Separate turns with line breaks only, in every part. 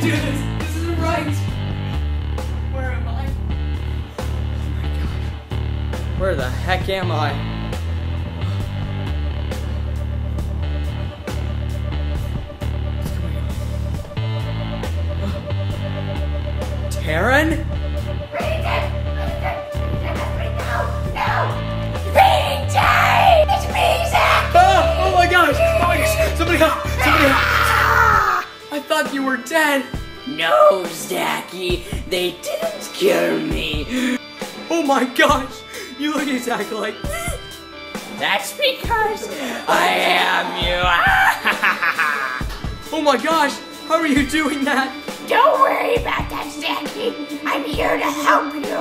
do this. This isn't right. Where am I? Oh my God. Where the heck am I? What's going on? Taryn? Oh my gosh! Oh my gosh! Somebody help! Somebody help! I thought you were dead!
No, Zachy, they didn't kill me.
Oh my gosh! You look exactly like me!
That's because I am you.
Oh my gosh! How are you doing that?
Don't worry about that, Zachy. I'm here to help you.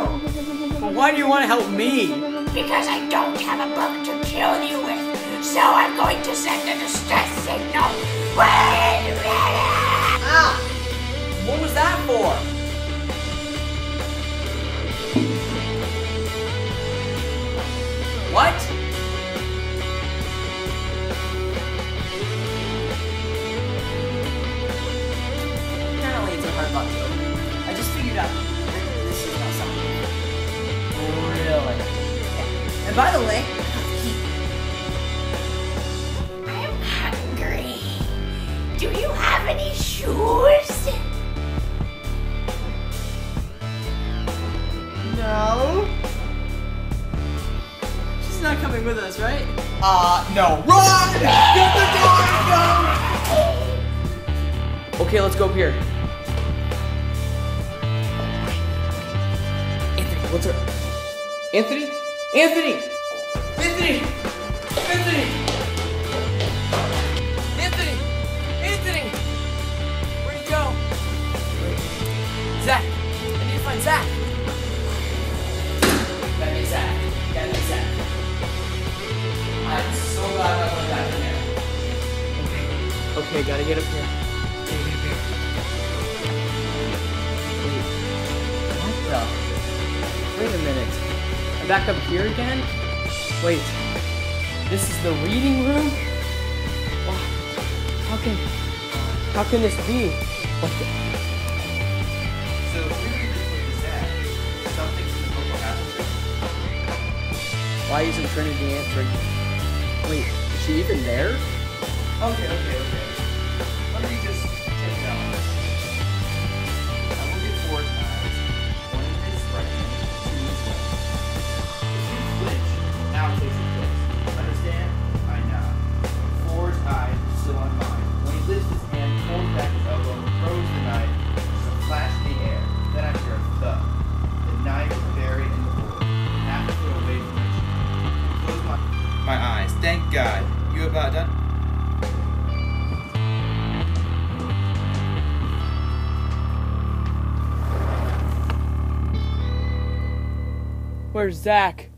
Well, why do you want to help me?
Because I don't have a book to kill you with. So I'm going to send a distress signal. Wait a minute!
Ah! What was that for? What? Apparently it's a hard luck joke. I just figured out this is not something. Really? Yeah. And by the way,
I'm hungry. Do you have any shoes?
no. She's not coming with us, right? No. Run! Get the door! No! Okay, let's go up here. Anthony, what's her? Anthony? Anthony! Anthony! Anthony! Anthony! Anthony! Where'd he go? Wait. Zach! I need to find Zach! Gotta get Zach. Gotta get Zach. I'm so glad I went back in there. Okay, gotta get up here. What the? Wait a minute. I'm back up here again? Wait. This is the reading room? Oh, how can this be? What the?
So if we read between Zach, something from the book will happen to him.
Why isn't Trinity answering? Wait, is she even there?
Okay. Let me just check it out. I will get 4 times. 1 in his right hand, 2 in his left. If you flinch, now takes a twist. Understand? I know. 4's eyes are still on mine. When he lifts his hand, pulls back his elbow, throws the knife, there's a flash in the air. Then I hear a thud. The knife is buried in the wood, half a foot away from the tree. Close my eyes. Thank God. You about done?
Where's Zach?